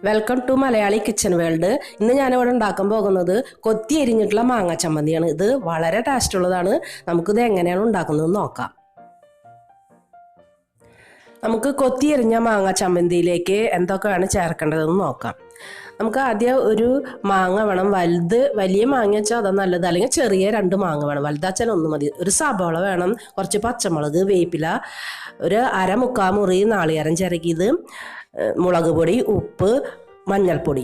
Welcome to Malayali kitchen world. ഇന്ന് ഞാനിവിടെ ഉണ്ടാക്കാൻ പോകുന്നത് കൊത്തി എരിഞ്ഞിട്ടുള്ള മാങ്ങ ചമ്മന്തിയാണ്. ഇത് വളരെ ടേസ്റ്റ് ഉള്ളതാണ്. നമുക്കിത് എങ്ങനെയാണ് ഉണ്ടാക്കുന്നത് നോക്കാം. നമുക്ക് കൊത്തി എരിഞ്ഞ മാങ്ങ ചമ്മന്തിയിലേക്ക് എന്തൊക്കെയാണ് ചേർക്കേണ്ടതെന്ന് നോക്കാം. നമുക്ക് ആദ്യം ഒരു മാങ്ങ വേണം. വലിയ മാങ്ങ വെച്ചാൽ അതാ നല്ലത്, അല്ലെങ്കിൽ ചെറിയ 2 മാങ്ങ വേണം. വലുതാച്ചാൽ 1 മതി. ഒരു സബോള വേണം, കുറച്ച് പച്ചമുളക്, വേപ്പില, ഒരു മുക്കാൽ മുറി നാളികേരം ചിരകിയത്, മുളക് പൊടി, ഉപ്പ്, മഞ്ഞൾപ്പൊടി.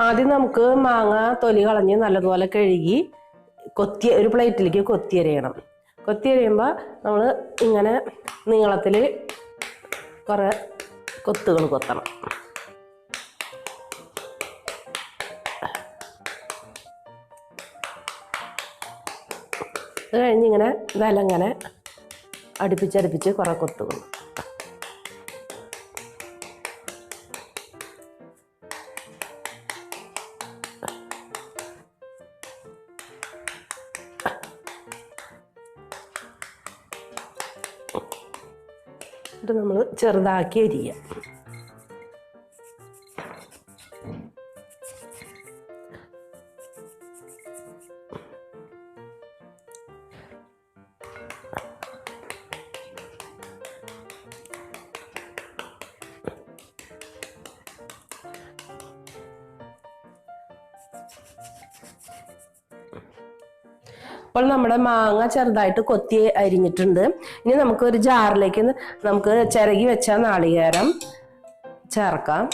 ആദ്യം നമുക്ക് മാങ്ങ തൊലി കളഞ്ഞ് നല്ലതുപോലെ കഴുകി ഒരു പ്ലേറ്റിലേക്ക് കൊത്തിയരിയണം. കൊത്തിയരിയുമ്പോൾ നമ്മൾ ഇങ്ങനെ നീളത്തിൽ കുറേ കൊത്തുകൾ കൊത്തണം. അത് കഴിഞ്ഞിങ്ങനെ ഇങ്ങനെ അടുപ്പിച്ചടുപ്പിച്ച് കുറേ കൊത്തുകൾ. ഇത് നമ്മൾ ചെറുതാക്കി അരിയുക. അപ്പോൾ നമ്മുടെ മാങ്ങ ചെറുതായിട്ട് കൊത്തി അരിഞ്ഞിട്ടുണ്ട്. ഇനി നമുക്ക് ഒരു ജാറിലേക്ക് നമുക്ക് ചിരകി വെച്ച നാളികേരം ചേർക്കാം.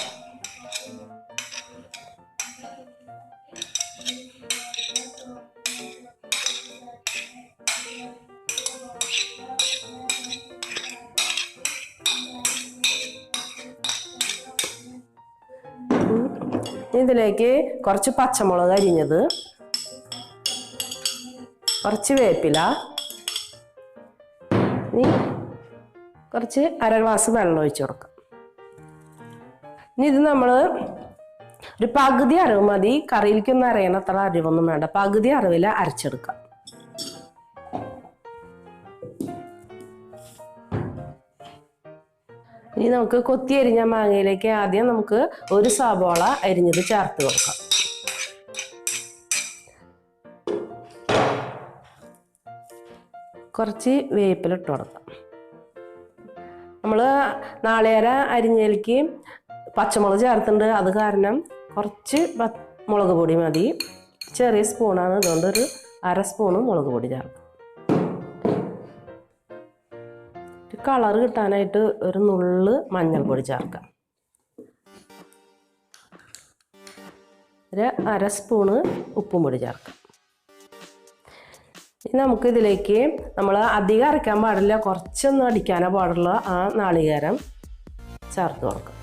ഇതിലേക്ക് കുറച്ച് പച്ചമുളക് അരിഞ്ഞത്, കുറച്ച് വേപ്പില, ഇനി കുറച്ച് 1/2 ഗ്ലാസ് വെള്ളം ഒഴിച്ചു കൊടുക്കാം. ഇനി ഇത് നമ്മൾ ഒരു പകുതി അരവ് മതി. കറിയിലേക്കൊന്നും അരയണത്ര അരിവൊന്നും വേണ്ട. പകുതി അരവിൽ അരച്ചെടുക്കാം. ഇനി നമുക്ക് കൊത്തി അരിഞ്ഞ മാങ്ങയിലേക്ക് ആദ്യം നമുക്ക് ഒരു സവാള അരിഞ്ഞത് ചേർത്ത് കൊടുക്കാം. കുറച്ച് വേപ്പില ഇട്ട് കൊടുക്കാം. നമ്മൾ നാളികേരം അരിഞ്ഞതിലേക്ക് പച്ചമുളക് ചേർത്തിട്ടുണ്ട്. അത് കാരണം കുറച്ച് മുളക് പൊടി മതി. ചെറിയ സ്പൂണാണ്, അതുകൊണ്ട് ഒരു 1/2 സ്പൂണ് മുളക് പൊടി ചേർക്കാം. കളർ കിട്ടാനായിട്ട് ഒരു നുള്ള് മഞ്ഞൾപ്പൊടി ചേർക്കാം. ഒരു 1/2 സ്പൂണ് ഉപ്പും പൊടി ചേർക്കാം. ഇനി നമുക്കിതിലേക്ക് നമ്മൾ അധികം അരയ്ക്കാൻ പാടില്ല, കുറച്ചൊന്നും അടിക്കാനേ പാടുള്ള ആ നാളികേരം ചേർത്ത് കൊടുക്കാം.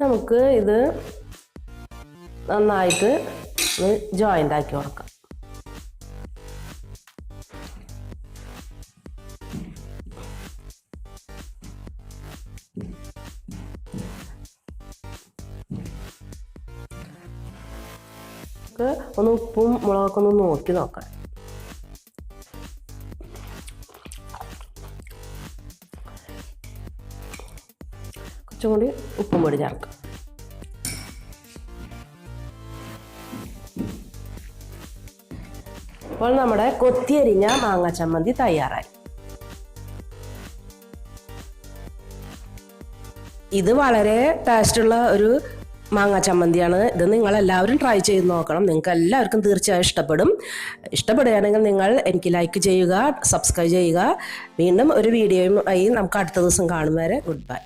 നമുക്ക് ഇത് നന്നായിട്ട് ജോയിൻ്റ് ആക്കി കൊടുക്കാം. ഒന്ന് ഉപ്പും മുളകൊക്കെ ഒന്ന് നോക്കി നോക്കാം. കുറച്ചും കൂടി ഉപ്പും പൊടി ചേർക്കാം. അപ്പോൾ നമ്മുടെ കൊത്തിയരിഞ്ഞ മാങ്ങ ചമ്മന്തി തയ്യാറായി. ഇത് വളരെ ടേസ്റ്റുള്ള ഒരു മാങ്ങ ചമ്മന്തിയാണ്. ഇത് നിങ്ങളെല്ലാവരും ട്രൈ ചെയ്ത് നോക്കണം. നിങ്ങൾക്ക് എല്ലാവർക്കും തീർച്ചയായും ഇഷ്ടപ്പെടുകയാണെങ്കിൽ നിങ്ങൾ എനിക്ക് ലൈക്ക് ചെയ്യുക, സബ്സ്ക്രൈബ് ചെയ്യുക. വീണ്ടും ഒരു വീഡിയോയുമായി നമുക്ക് അടുത്ത ദിവസം കാണും വരെ ഗുഡ് ബൈ.